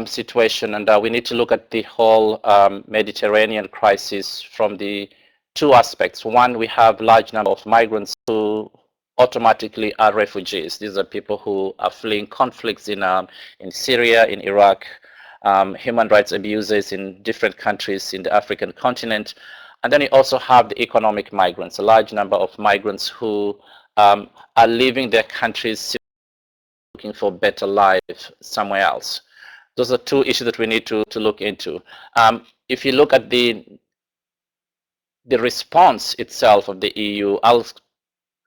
situation, and we need to look at the whole Mediterranean crisis from the 2 aspects. One, we have large number of migrants who automatically are refugees. These are people who are fleeing conflicts in Syria, in Iraq, human rights abuses in different countries in the African continent. And then you also have the economic migrants, a large number of migrants who are leaving their countries looking for better life somewhere else. Those are 2 issues that we need to look into. If you look at the response itself of the EU,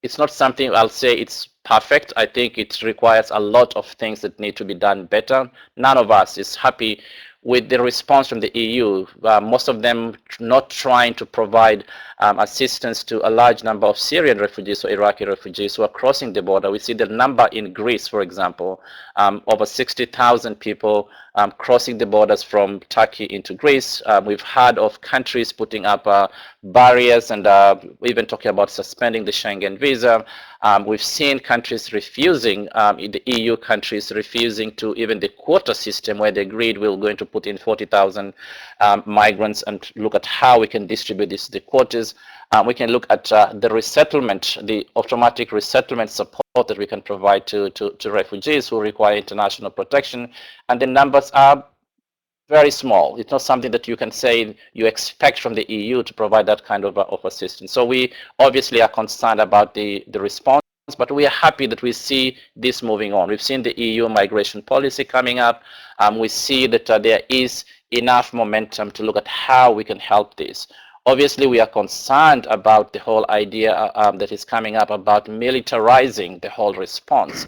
it's not something I'll say it's perfect. I think it requires a lot of things that need to be done better. None of us is happy with the response from the EU, most of them not trying to provide assistance to a large number of Syrian refugees or Iraqi refugees who are crossing the border. We see the number in Greece, for example, over 60,000 people crossing the borders from Turkey into Greece. We've heard of countries putting up barriers and even talking about suspending the Schengen visa. We've seen countries refusing, the EU countries refusing to even the quota system, where they agreed we're going to put in 40,000 migrants and look at how we can distribute this, the quotas. We can look at the resettlement, the automatic resettlement support that we can provide to refugees who require international protection, and the numbers are very small. It's not something that you can say you expect from the EU to provide that kind of assistance. So we obviously are concerned about the response, but we are happy that we see this moving on. We've seen the EU migration policy coming up. We see that there is enough momentum to look at how we can help this. Obviously, we are concerned about the whole idea that is coming up about militarizing the whole response,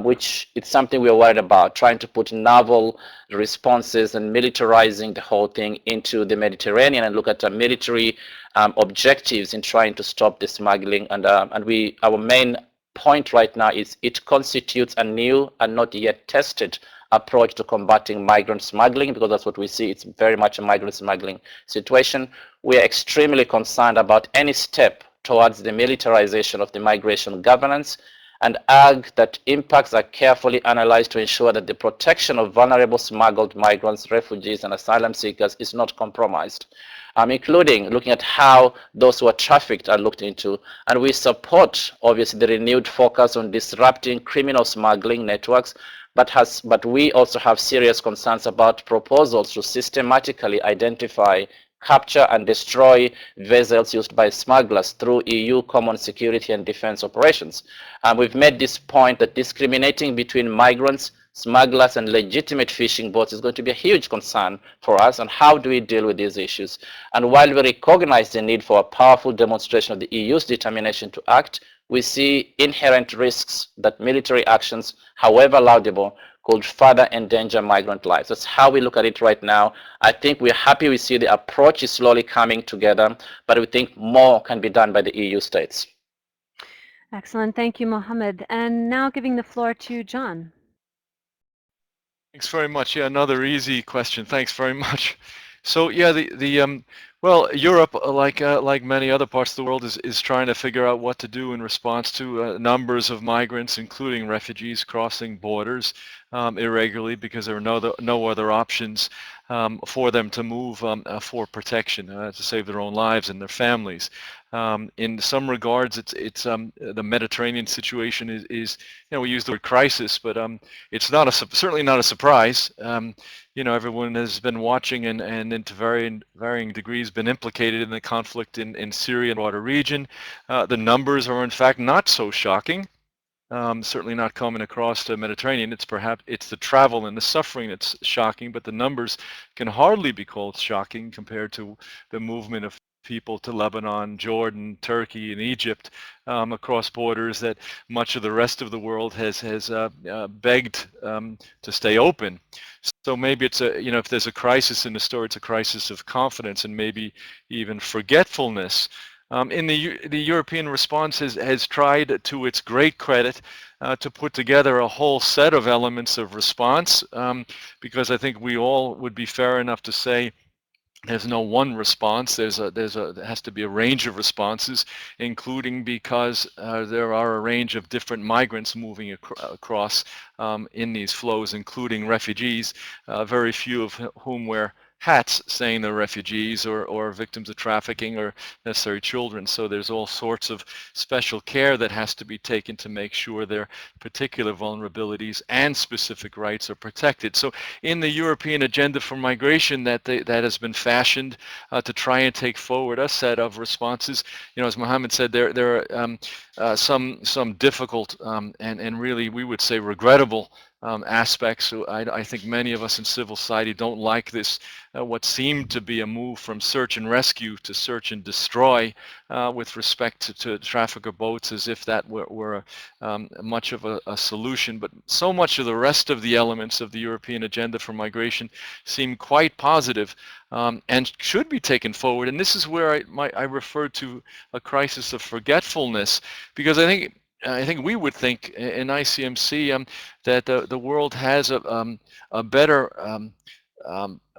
which it's something we are worried about, trying to put naval responses and militarizing the whole thing into the Mediterranean and look at military objectives in trying to stop the smuggling. And our main point right now is it constitutes a new and not yet tested approach to combating migrant smuggling, because that's what we see. It's very much a migrant smuggling situation. We are extremely concerned about any step towards the militarization of the migration governance, and urge that impacts are carefully analyzed to ensure that the protection of vulnerable smuggled migrants, refugees, and asylum seekers is not compromised, including looking at how those who are trafficked are looked into. And we support, obviously, the renewed focus on disrupting criminal smuggling networks, but we also have serious concerns about proposals to systematically identify, capture, and destroy vessels used by smugglers through EU common security and defense operations. We've made this point that discriminating between migrants, smugglers, and legitimate fishing boats is going to be a huge concern for us, and how do we deal with these issues? And while we recognize the need for a powerful demonstration of the EU's determination to act, we see inherent risks that military actions, however laudable, could further endanger migrant lives. That's how we look at it right now. I think we're happy we see the approach is slowly coming together, but we think more can be done by the EU states. Excellent. Thank you, Mohammed. And now giving the floor to John. Thanks very much. Yeah, another easy question. Thanks very much. So yeah, well, Europe, like many other parts of the world, is trying to figure out what to do in response to numbers of migrants, including refugees, crossing borders irregularly, because there are no other options for them to move for protection, to save their own lives and their families. In some regards, it's the Mediterranean situation is we use the word crisis, but it's not certainly not a surprise. Everyone has been watching and to varying degrees been implicated in the conflict in Syria and broader region. The numbers are in fact not so shocking. Certainly not coming across the Mediterranean. It's the travel and the suffering that's shocking, but the numbers can hardly be called shocking compared to the movement of people to Lebanon, Jordan, Turkey, and Egypt across borders that much of the rest of the world has begged to stay open. So maybe it's if there's a crisis in the story, it's a crisis of confidence and maybe even forgetfulness. In the European response has tried, to its great credit, to put together a whole set of elements of response, because I think we all would be fair enough to say there's no one response. There has to be a range of responses, including because there are a range of different migrants moving across in these flows, including refugees, very few of whom wear hats saying they're refugees or victims of trafficking or necessary children. So there's all sorts of special care that has to be taken to make sure their particular vulnerabilities and specific rights are protected. So in the European agenda for migration that has been fashioned to try and take forward a set of responses, as Mohammed said, there are some difficult and really, we would say, regrettable aspects. So I think many of us in civil society don't like this, what seemed to be a move from search and rescue to search and destroy with respect to trafficker boats, as if that were much of a solution. But so much of the rest of the elements of the European agenda for migration seem quite positive and should be taken forward. And this is where I refer to a crisis of forgetfulness, because I think we would think in ICMC that the world has a better,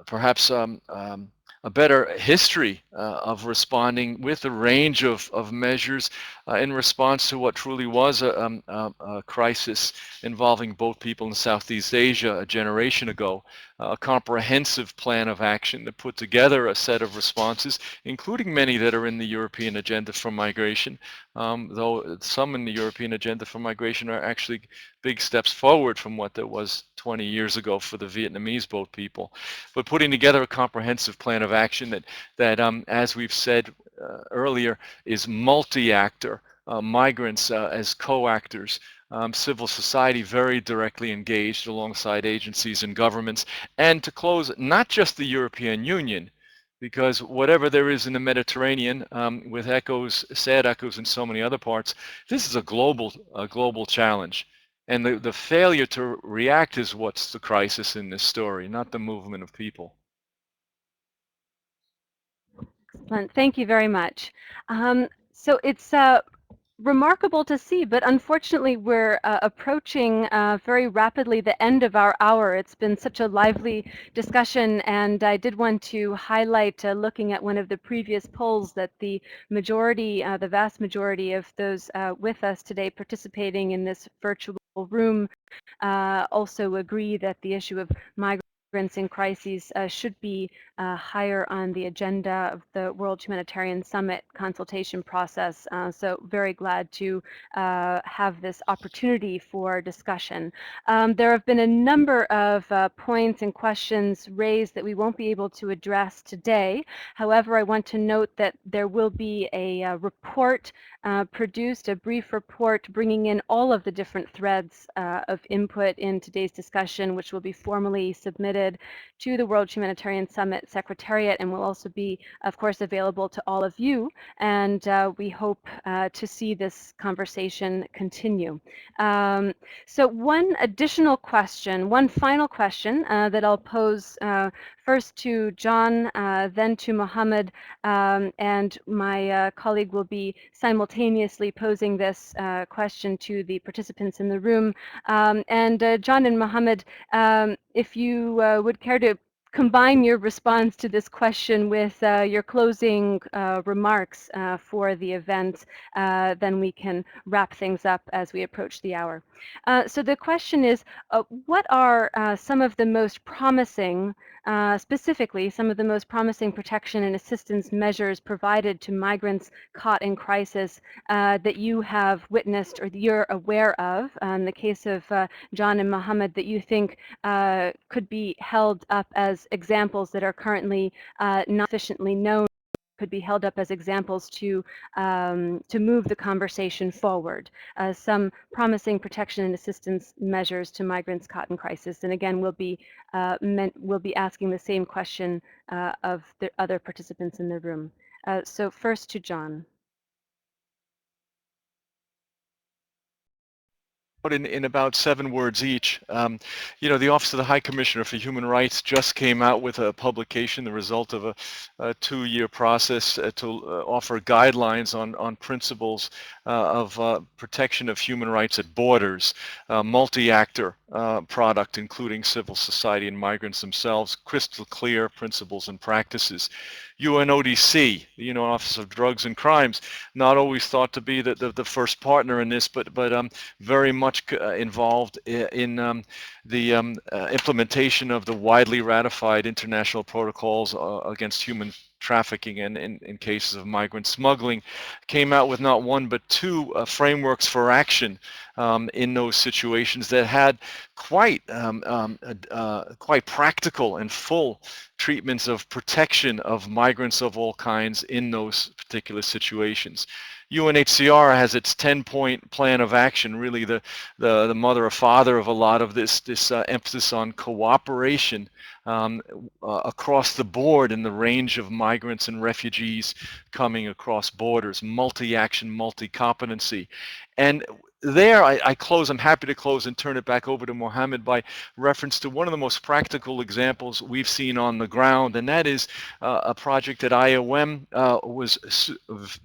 perhaps a better history of responding with a range of measures in response to what truly was a crisis involving boat people in Southeast Asia a generation ago. a comprehensive plan of action that put together a set of responses, including many that are in the European Agenda for Migration, though some in the European Agenda for Migration are actually big steps forward from what there was 20 years ago for the Vietnamese boat people. But putting together a comprehensive plan of action that as we've said earlier, is multi-actor, migrants as co-actors, civil society very directly engaged alongside agencies and governments, and to close, not just the European Union, because whatever there is in the Mediterranean, with echoes, sad echoes in so many other parts, this is a global challenge. And the failure to react is what's the crisis in this story, not the movement of people. Excellent. Thank you very much. So it's remarkable to see, but unfortunately we're approaching very rapidly the end of our hour. It's been such a lively discussion, and I did want to highlight, looking at one of the previous polls, that the majority, the vast majority of those with us today participating in this virtual room also agree that the issue of migrants in crises should be higher on the agenda of the World Humanitarian Summit consultation process. So very glad to have this opportunity for discussion. There have been a number of points and questions raised that we won't be able to address today. However, I want to note that there will be a report produced, a brief report bringing in all of the different threads of input in today's discussion, which will be formally submitted to the World Humanitarian Summit Secretariat, and will also be, of course, available to all of you. And we hope to see this conversation continue. So one additional question, one final question that I'll pose first to John, then to Mohammed, and my colleague will be simultaneously posing this question to the participants in the room. And John and Mohammed, if you would care to combine your response to this question with your closing remarks for the event, then we can wrap things up as we approach the hour. So the question is, what are some of the most promising, specifically some of the most promising protection and assistance measures provided to migrants caught in crisis that you have witnessed or that you're aware of, in the case of John and Mohammed, that you think could be held up as examples that are currently not sufficiently known, could be held up as examples to move the conversation forward. Some promising protection and assistance measures to migrants caught in crisis. And again, we'll be asking the same question of the other participants in the room. So first to John. In about 7 words each. You know, the Office of the High Commissioner for Human Rights just came out with a publication, the result of a 2-year process to offer guidelines on principles of protection of human rights at borders, multi-actor product, including civil society and migrants themselves, crystal clear principles and practices. UNODC, the UN Office of Drugs and Crimes, not always thought to be the first partner in this, but very much involved in the implementation of the widely ratified international protocols against human trafficking and in cases of migrant smuggling, came out with not 1 but 2 frameworks for action in those situations that had quite practical and full treatments of protection of migrants of all kinds in those particular situations. UNHCR has its 10-point plan of action, really the mother or father of a lot of this emphasis on cooperation across the board in the range of migrants and refugees coming across borders, multi-action, multi-competency. And there I close, I'm happy to close and turn it back over to Mohammed by reference to one of the most practical examples we've seen on the ground, and that is a project that IOM was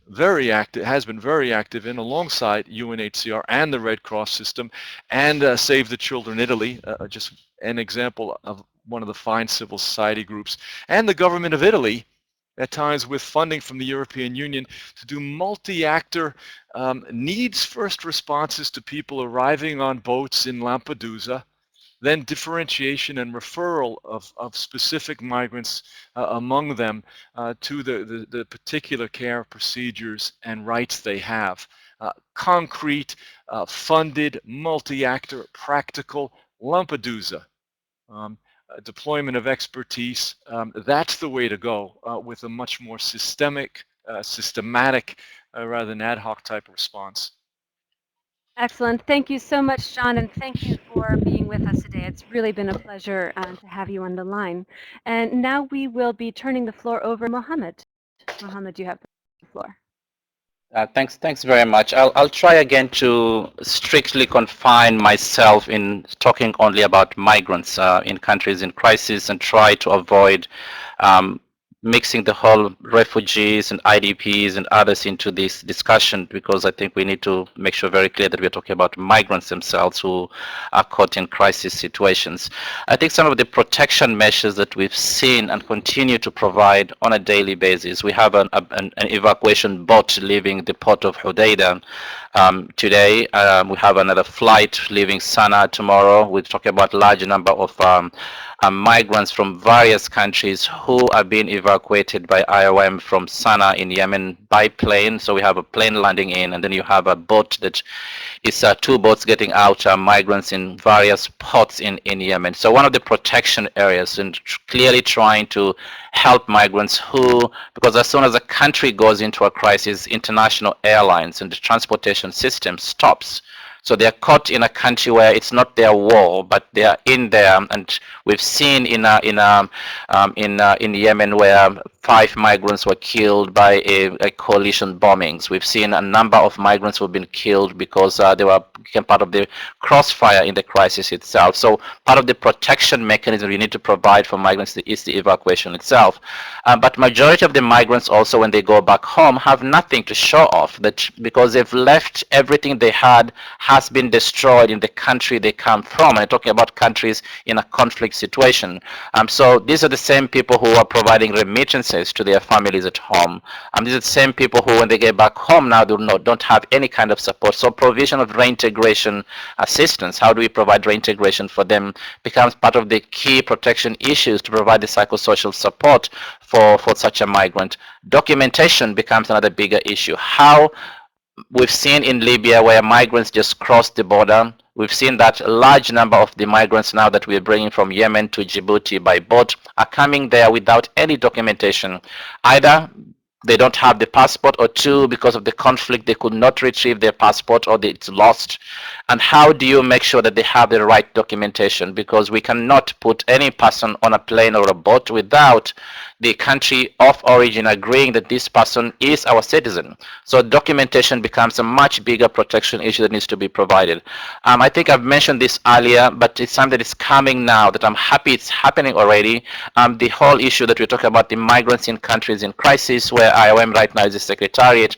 very active, has been very active in alongside UNHCR and the Red Cross system and Save the Children Italy, just an example of one of the fine civil society groups, and the government of Italy, at times with funding from the European Union, to do multi-actor needs first responses to people arriving on boats in Lampedusa then differentiation and referral of specific migrants among them to the particular care procedures and rights they have. Concrete, funded, multi-actor, practical Lampedusa. Deployment of expertise, that's the way to go with a much more systematic rather than ad hoc type of response. Excellent. Thank you so much, John, and thank you for being with us today. It's really been a pleasure to have you on the line. And now we will be turning the floor over to Mohammed. Mohammed, you have the floor. Thanks very much. I'll try again to strictly confine myself in talking only about migrants in countries in crisis and try to avoid mixing the whole refugees and IDPs and others into this discussion, because I think we need to make sure very clear that we're talking about migrants themselves who are caught in crisis situations. I think some of the protection measures that we've seen and continue to provide on a daily basis. We have an evacuation boat leaving the port of Hodeidah today. We have another flight leaving Sana'a tomorrow. We're talking about a large number of migrants from various countries who are being evacuated by IOM from Sana'a in Yemen by plane. So we have a plane landing in, and then you have a boat that is two boats getting out migrants in various ports in Yemen. So one of the protection areas, and clearly trying to help migrants who, because as soon as a country goes into a crisis, international airlines and the transportation system stops. So they're caught in a country where it's not their war, but they are in there. And we've seen in Yemen where 5 migrants were killed by a coalition bombings. We've seen a number of migrants who have been killed because they became part of the crossfire in the crisis itself. So part of the protection mechanism we need to provide for migrants is the evacuation itself. But majority of the migrants also, when they go back home, have nothing to show off, that because they've left everything they had has been destroyed in the country they come from. And I'm talking about countries in a conflict situation. So these are the same people who are providing remittances to their families at home. These are the same people who, when they get back home now, don't have any kind of support. So provision of reintegration assistance, how do we provide reintegration for them, becomes part of the key protection issues to provide the psychosocial support for such a migrant. Documentation becomes another bigger issue. How we've seen in Libya where migrants just cross the border. We've seen that a large number of the migrants now that we're bringing from Yemen to Djibouti by boat are coming there without any documentation. Either they don't have the passport, or 2, because of the conflict, they could not retrieve their passport, or it's lost. And how do you make sure that they have the right documentation? Because we cannot put any person on a plane or a boat without the country of origin agreeing that this person is our citizen. So documentation becomes a much bigger protection issue that needs to be provided. I think I've mentioned this earlier, but it's something that is coming now that I'm happy it's happening already. The whole issue that we're talking about, the migrants in countries in crisis, where IOM right now is the secretariat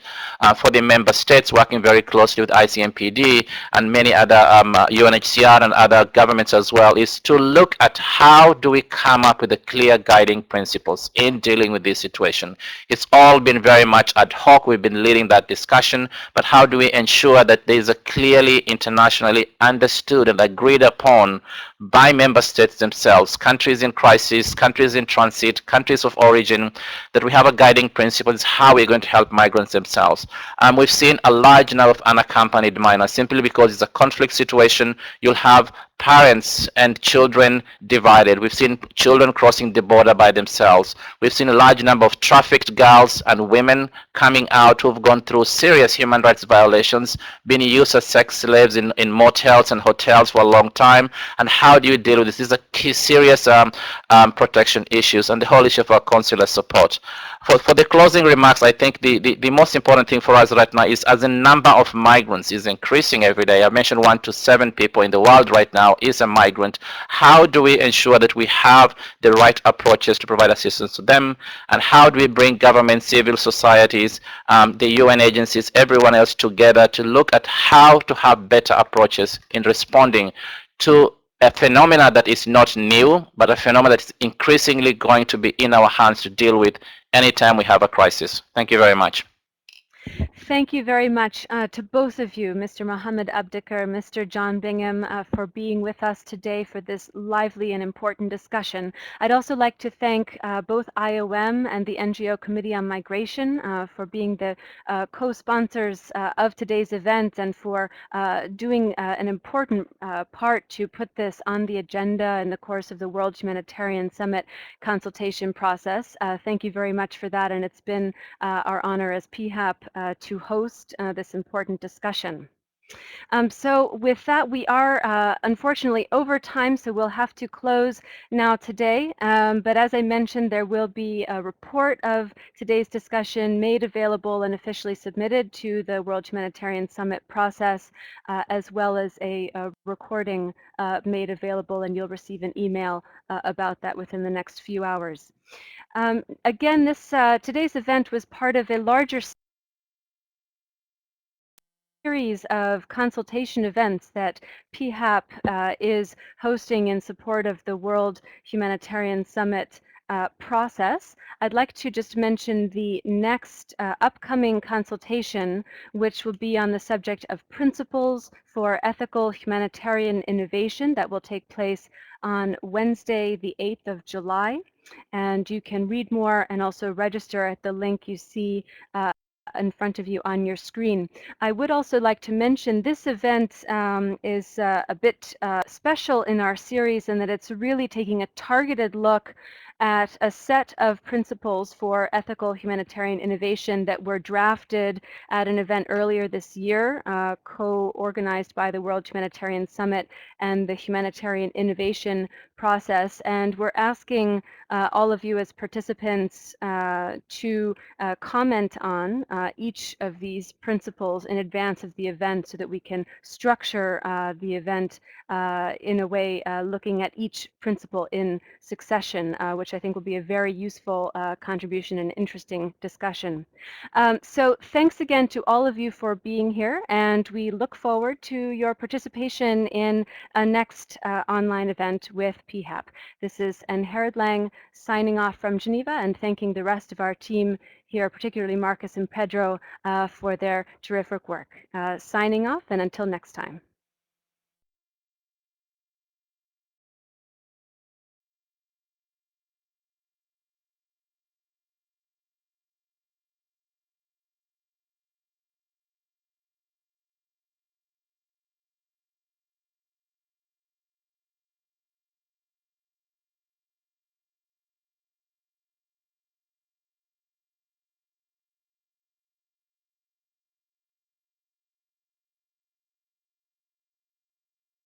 for the member states, working very closely with ICMPD and many other UNHCR and other governments as well, is to look at how do we come up with the clear guiding principles in dealing with this situation. It's all been very much ad hoc. We've been leading that discussion, but how do we ensure that there is a clearly internationally understood and agreed upon by member states themselves, countries in crisis, countries in transit, countries of origin, that we have a guiding principle is how we're going to help migrants themselves. We've seen a large number of unaccompanied minors simply because it's a conflict situation. You'll have parents and children divided. We've seen children crossing the border by themselves. We've seen a large number of trafficked girls and women coming out who've gone through serious human rights violations, being used as sex slaves in motels and hotels for a long time. And how do you deal with this? These are key serious protection issues, and the whole issue of our consular support. For the closing remarks, I think the most important thing for us right now is, as the number of migrants is increasing every day, I mentioned 1 to 7 people in the world right now is a migrant. How do we ensure that we have the right approaches to provide assistance to them? And how do we bring government, civil societies, the UN agencies, everyone else together to look at how to have better approaches in responding to a phenomena that is not new, but a phenomena that is increasingly going to be in our hands to deal with anytime we have a crisis. Thank you very much. Thank you very much to both of you, Mr. Mohammed Abdikar, Mr. John Bingham, for being with us today for this lively and important discussion. I'd also like to thank both IOM and the NGO Committee on Migration for being the co-sponsors of today's event and for doing an important part to put this on the agenda in the course of the World Humanitarian Summit consultation process. Thank you very much for that, and it's been our honor as PHAP to host this important discussion. So with that, we are unfortunately over time, so we'll have to close now today. But as I mentioned, there will be a report of today's discussion made available and officially submitted to the World Humanitarian Summit process, as well as a recording made available, and you'll receive an email about that within the next few hours. Again, today's event was part of a larger series of consultation events that PHAP is hosting in support of the World Humanitarian Summit process. I'd like to just mention the next upcoming consultation, which will be on the subject of principles for ethical humanitarian innovation, that will take place on Wednesday, the 8th of July. And you can read more and also register at the link you see in front of you on your screen. I would also like to mention this event is a bit special in our series in that it's really taking a targeted look at a set of principles for ethical humanitarian innovation that were drafted at an event earlier this year, co-organized by the World Humanitarian Summit and the Humanitarian Innovation Process. And we're asking all of you as participants to comment on each of these principles in advance of the event so that we can structure the event in a way looking at each principle in succession, which I think will be a very useful contribution and interesting discussion. So thanks again to all of you for being here, and we look forward to your participation in a next online event with PHAP. This is Anne Lang signing off from Geneva and thanking the rest of our team here, particularly Marcus and Pedro, for their terrific work. Signing off, and until next time.